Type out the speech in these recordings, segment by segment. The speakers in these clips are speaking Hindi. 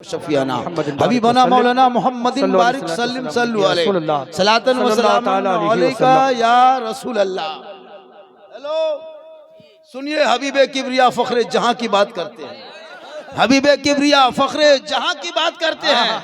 शफियाना हबीबना मौलाना मोहम्मदिन बारिक सल्लम सल्लु अलैहि सलातन व सलाम अलैका या रसूल अल्लाह। हेलो सुनिए, हबीबे किबरिया फखरे जहां की बात करते हैं, हबीबे किबरिया फखरे जहां की बात करते हैं,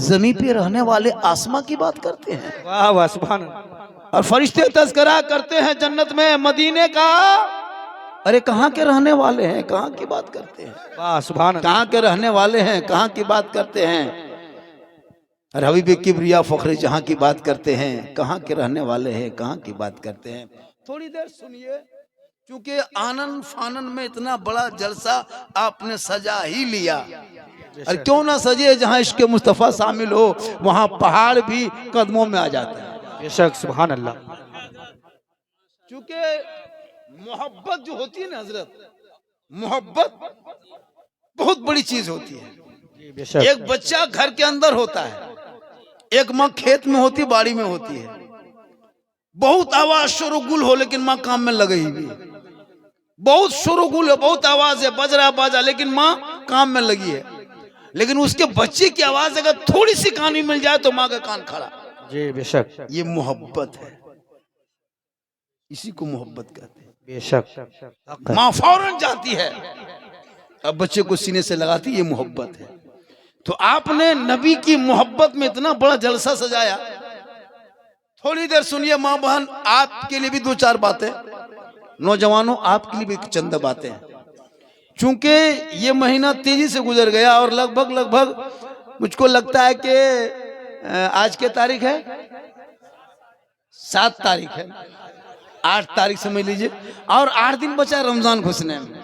जमीन पे रहने वाले आसमां की बात करते हैं। वाह वाह सुभान अल्लाह। और फरिश्ते तज़किरा करते हैं जन्नत में मदीने का। अरे कहाँ के रहने वाले हैं, कहाँ की बात करते हैं, वाह सुभान अल्लाह। कहाँ के रहने वाले हैं, कहाँ की बात करते हैं। और हबीब किबरिया फखरे जहाँ की बात करते हैं, कहाँ के रहने वाले हैं, कहाँ की बात करते हैं। थोड़ी देर सुनिए, क्योंकि आनन फानन में इतना बड़ा जलसा आपने सजा ही लिया, और क्यों ना सजे जहाँ इश्क मुस्तफ़ा शामिल हो, वहाँ पहाड़ भी कदमों में आ जाता है। बेशक सुभान अल्लाह। क्योंकि मोहब्बत जो होती है ना हजरत, मोहब्बत बहुत बड़ी चीज होती है। बेशक एक बच्चा घर के अंदर होता है, एक माँ खेत में होती, बाड़ी में होती है, बहुत आवाज शोरगुल हो लेकिन माँ काम में लगी हुई है। बहुत शोरगुल है, बहुत आवाज है, बज रहा बाजा, लेकिन माँ काम में लगी है। लेकिन उसके बच्चे की आवाज अगर थोड़ी सी कान में मिल जाए तो माँ का कान खड़ा। जी बेशक, ये मोहब्बत है, इसी को मोहब्बत कहते हैं। बेशक माँ फौरन जाती है, अब बच्चे को सीने से लगाती, ये मोहब्बत है। तो आपने नबी की मोहब्बत में इतना बड़ा जलसा सजाया। थोड़ी देर सुनिए माँ बहन, आपके लिए भी दो चार बातें, नौजवानों आपके लिए भी चंद बातें। चूंकि ये महीना तेजी से गुजर गया और लगभग मुझको लगता है कि आज के तारीख है 7 तारीख है, 8 तारीख समझ लीजिए, और 8 दिन बचा रमजान घुसने में।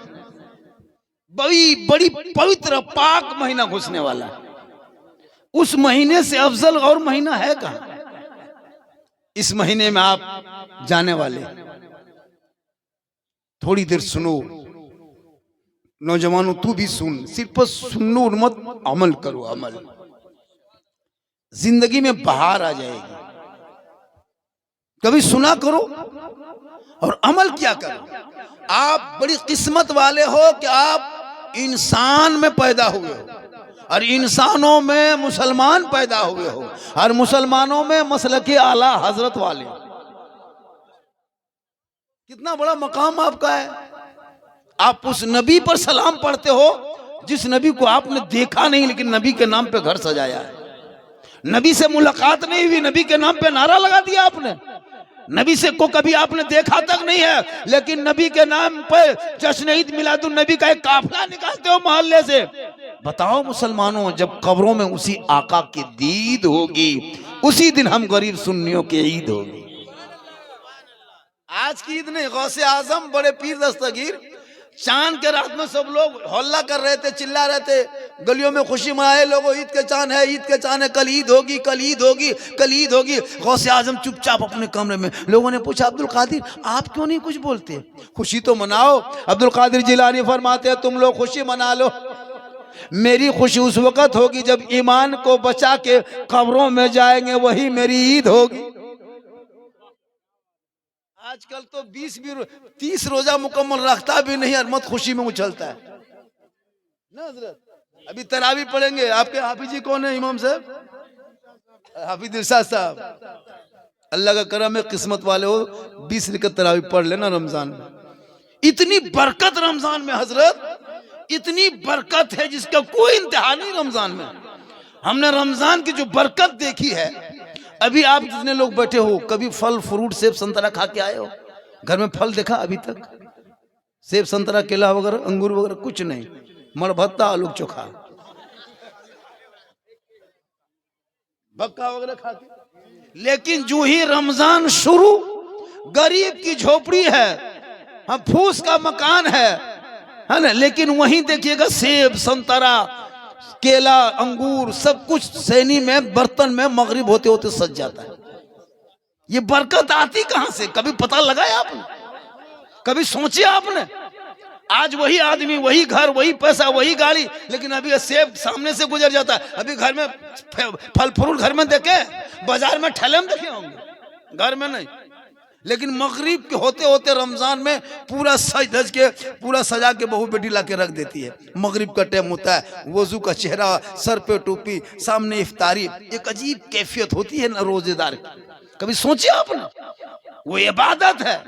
बड़ी पवित्र पाक महीना घुसने वाला है। उस महीने से अफजल और महीना है कहां। इस महीने में आप जाने वाले, थोड़ी देर सुनो नौजवानों, तू भी सुन, सिर्फ सुनो मत, अमल करो। अमल जिंदगी में बाहर आ जाएगी। कभी सुना करो और अमल क्या करो। आप बड़ी किस्मत वाले हो कि आप इंसान में पैदा हुए हो, और इंसानों में मुसलमान पैदा हुए हो, और मुसलमानों में मसलके आला हजरत वाले। कितना बड़ा मकाम आपका है। आप उस नबी पर सलाम पढ़ते हो जिस नबी को आपने देखा नहीं, लेकिन नबी के नाम पे घर सजाया है। नबी से मुलाकात नहीं हुई, नबी के नाम पे नारा लगा दिया आपने। नबी से को कभी आपने देखा तक नहीं है, लेकिन नबी के नाम पर जश्न ईद मिलादुन नबी का एक काफिला निकालते हो मोहल्ले से। बताओ मुसलमानों, जब कब्रों में उसी आका की दीद होगी, उसी दिन हम गरीब सुन्नियों की ईद होगी। आज की ईद नहीं, गौसे आजम बड़े पीर दस्तगीर चांद के रात में सब लोग हल्ला कर रहे थे, चिल्ला रहे थे, गलियों में खुशी मनाए लोगों, ईद के चांद है, ईद के चांद है, कल ईद होगी, कल ईद होगी, कल ईद होगी। गौसे आजम चुपचाप अपने कमरे में। लोगों ने पूछा, अब्दुल कादिर आप क्यों नहीं कुछ बोलते, खुशी तो मनाओ। अब्दुल कादिर जिलानी फरमाते हैं, तुम लोग खुशी मना लो, मेरी खुशी उस वक्त होगी जब ईमान को बचा के कब्रों में जाएंगे, वही मेरी ईद होगी। आजकल तो 20-30 रोजा मुकम्मल रखता भी नहीं, और मत खुशी में उछलता है ना हजरत। अभी तरावी पढ़ेंगे, आपके हाफिज जी कौन है, इमाम साहब, हाफिज इरशाद साहब। अल्लाह का करम है, किस्मत वाले हो, 20 रकअत तरावी पढ़ लेना रमजान में। इतनी बरकत रमजान में हजरत, इतनी बरकत है जिसका कोई इंतहा नहीं। रमजान में हमने रमजान की जो बरकत देखी है, अभी आप जितने लोग बैठे हो, कभी फल फ्रूट सेब संतरा खा के आए हो? घर में फल देखा अभी तक? सेब संतरा केला वगैरह अंगूर वगैरह कुछ नहीं, मरभत्ता आलू चोखा बक्का वगैरह खाते। लेकिन जो ही रमजान शुरू, गरीब की झोपड़ी है, हम फूस का मकान है ना, लेकिन वहीं देखिएगा सेब संतरा केला अंगूर सब कुछ सैनी में बर्तन में मगरिब होते होते सज जाता है। ये बरकत आती कहां से, कभी पता लगाया आपने, कभी सोचे आपने? आज वही आदमी, वही घर, वही पैसा, वही गाड़ी, लेकिन अभी सेब सामने से गुजर जाता है। अभी घर में फल फ्रूट घर में देखे, बाजार में ठेले में देखे होंगे, घर में नहीं। लेकिन मगरिब के होते होते रमजान में पूरा सज धज के पूरा सजा के बहू बेटी ला के रख देती है। मगरिब का टाइम होता है, वजू का चेहरा, सर पे टोपी, सामने इफ्तारी। एक अजीब कैफियत होती है ना रोजेदार की। कभी सोचिए आपने, वो इबादत है,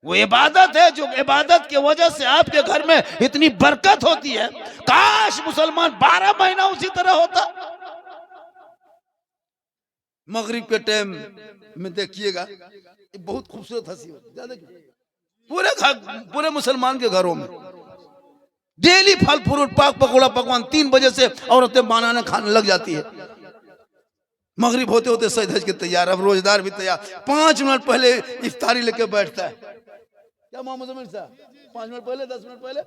वो इबादत है जो इबादत की वजह से आपके घर में इतनी बरकत होती है। काश मुसलमान 12 महीना उसी तरह होता। मगरिब के टाइम में देखिएगा बहुत खूबसूरत हंसी होती है। पूरे मुसलमान के घरों में डेली फल फ्रूट पाक पकौड़ा पकवान 3 बजे से औरतें बनाने खाने लग जाती है। मगरिब होते होते सज धज के तैयार, अब रोजेदार भी तैयार। 5 मिनट पहले इफ्तारी लेके बैठता है। क्या मोहम्मद अमीर साहब, 5 मिनट पहले, 10 मिनट पहले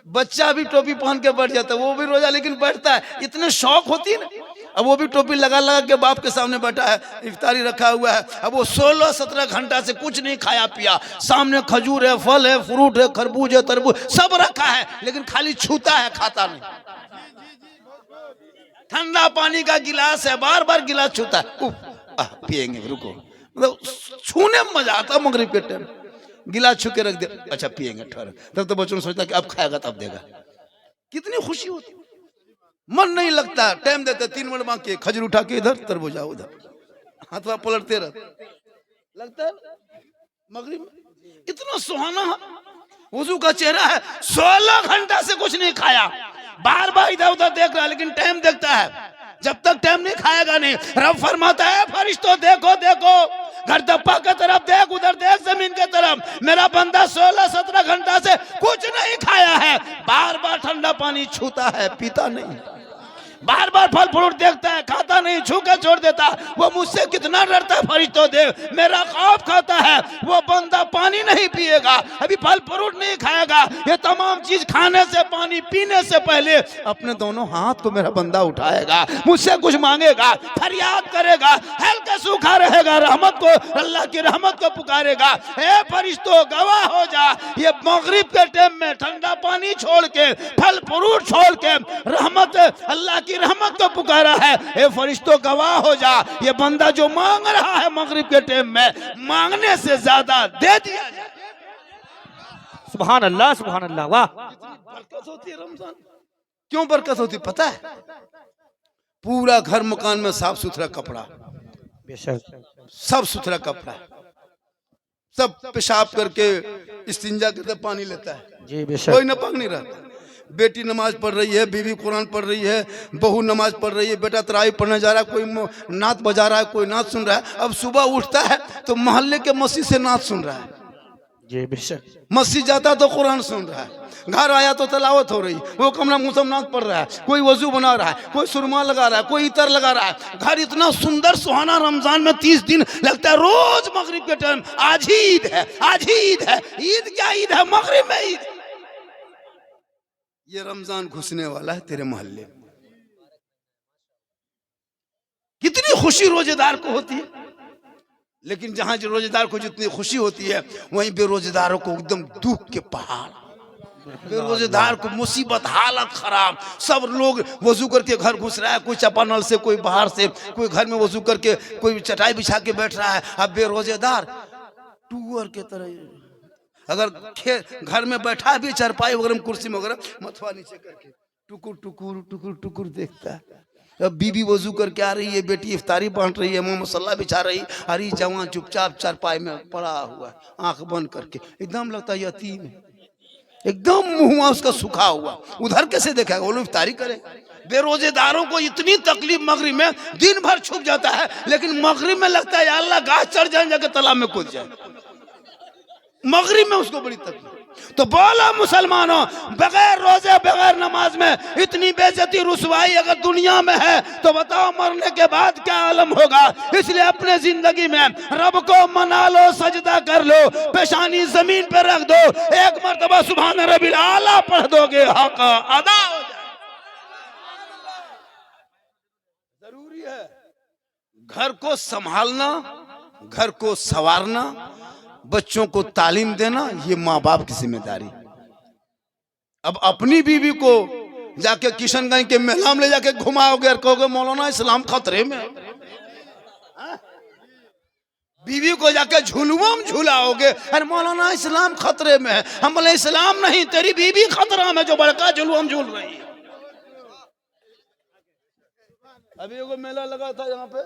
बच्चा भी टोपी पहन के बैठ जाता है, वो भी रोजा लेकिन बैठता है। इतने शौक होती है ना। अब वो भी टोपी लगा लगा के बाप के सामने बैठा है, इफ्तारी रखा हुआ है। अब वो 16-17 घंटा से कुछ नहीं खाया पिया, सामने खजूर है, फल है, फ्रूट है, खरबूज है, तरबूज सब रखा है, लेकिन खाली छूता है, खाता नहीं। ठंडा पानी का गिलास है, बार बार गिलास छूता है। पिएंगे, रुको, मतलब छूने में मजा आता। मगरिब के टाइम गिलास छू के रख दे, अच्छा पिएंगे, ठहर। तब तो बच्चों ने सोचता कि अब खाएगा तब देगा। कितनी खुशी होती, मन नहीं लगता। टाइम देते 3 मिनट मांग के, खजूर उठा के इधर, तरबूजा उधर, हाथवा पलटते रहते। लगता है मगरिब में इतना सुहाना वजू का चेहरा है। 16 घंटा से कुछ नहीं खाया, बार बार इधर उधर देख रहा है, लेकिन टाइम देखता है। जब तक टाइम नहीं खाएगा नहीं। रब फरमाता है फरिश्तों देखो देखो, घर दप्पा की तरफ देख, उधर देख, जमीन की तरफ। मेरा बंदा 16-17 घंटा से कुछ नहीं खाया है, बार बार ठंडा पानी छूता है, पीता नहीं, बार बार फल फ्रूट देखता है, खाता नहीं, छू के छोड़ देता। वो मुझसे कितना डरता है फरिश्तों, देख मेरा खौफ खाता है। वो बंदा पानी नहीं पिएगा, अभी फल फ्रूट नहीं खाएगा, ये तमाम चीज खाने से, पानी पीने से पहले अपने दोनों हाथ को मेरा बंदा उठाएगा, मुझसे कुछ मांगेगा, फरियाद करेगा, हल्का सूखा रहेगा, रहमत को, अल्लाह की रहमत को पुकारेगा। ए फरिश्तों गवाह हो जा, ये मगरिब के टाइम में ठंडा पानी छोड़ के, फल फ्रूट छोड़ के, रहमत, अल्लाह की रहमत को पुकारा है। ए फरिश्तों गवाह हो जा, ये बंदा जो मांग रहा है मगरिब के टाइम में, मांगने से ज्यादा दे दिया जाए। सुभान अल्लाह, सुभान अल्लाह। वाह, बरकत होती है रमजान। क्यों बरकत होती पता है? पूरा घर मकान में साफ सुथरा कपड़ा, बेशक सब सुथरा कपड़ा, सब पेशाब करके इस्तिंजा करके पानी लेता है, जी बेशक। कोई नापाक नहीं रहता। बेटी नमाज पढ़ रही है, बीवी कुरान पढ़ रही है, बहू नमाज पढ़ रही है, बेटा तरावी पढ़ने जा रहा है, कोई नात बजा रहा है, कोई नात सुन रहा है। अब सुबह उठता है तो मोहल्ले के मस्जिद से नात सुन रहा है, जी बेशक। मस्जिद जाता तो कुरान सुन रहा है, घर आया तो तलावत हो रही, वो कमरा मुसम नात पढ़ रहा है, कोई वजू बना रहा है, कोई सुरमा लगा रहा है, कोई इतर लगा रहा है। घर इतना सुंदर सुहाना रमजान में 30 दिन लगता है। रोज मगरिब के टाइम आज ही ईद है, आज ही ईद है। ईद क्या ईद है, मगरिब में ईद। ये रमजान घुसने वाला है तेरे मोहल्ले में। कितनी खुशी रोजेदार को होती है, लेकिन जहां रोजेदार को जितनी खुशी होती है, वहीं बेरोजेदारों को एकदम दुख के पहाड़। बेरोजेदार को मुसीबत, हालत खराब। सब लोग वजू करके घर घुस रहा है, कोई चापानल से, कोई बाहर से, कोई घर में वजू करके, कोई चटाई बिछा के बैठ रहा है। अब बेरोजेदार टूअर के तरह, अगर घर में बैठा भी चारपाई वगैरह में, कुर्सी में वगैरह, मथवा नीचे करके टुकुर टुकुर टुकुर टुकुर देखता है। अब बीबी वजू करके आ रही है, बेटी इफ्तारी बांट रही है, मुंह मसाला बिछा रही, अरे जवान चुपचाप चारपाई में पड़ा हुआ, आंख बंद करके, एकदम लगता है यतीम है, एकदम मुंह उसका सूखा हुआ। उधर कैसे देखेगा, वो लोग इफ्तारी करे। बेरोजेदारों को इतनी तकलीफ मगरिब में, दिन भर छुप जाता है, लेकिन मगरिब में लगता है या अल्लाह गाछ चढ़ जाए, जाके तालाब में कूद जाए। मगरिब में उसको बड़ी तकलीफ। तो बोला मुसलमानों, बगैर रोजे बगैर नमाज में इतनी बेइज्जती रुसवाई अगर दुनिया में है, तो बताओ मरने के बाद क्या आलम होगा। इसलिए अपने जिंदगी में रब को मना लो, सजदा कर लो, पेशानी जमीन पे रख दो, एक मर्तबा सुभान रब्बिल आला पढ़ दोगे, हक अदा हो जाए। जरूरी है घर को संभालना, घर को संवारना, बच्चों को तालीम देना, ये माँ बाप की जिम्मेदारी। अब अपनी बीवी को जाके किशनगंज के मेला में ले जाके घुमाओगे और कहोगे मौलाना इस्लाम खतरे में। बीवी को जाके झुलुआ में झुलाओगे। अरे मौलाना इस्लाम खतरे में है। हम बोले इस्लाम नहीं, तेरी बीवी खतरा में जो बड़का झुलुआ में झूल रही है। अभी एगो मेला लगा था यहाँ पे,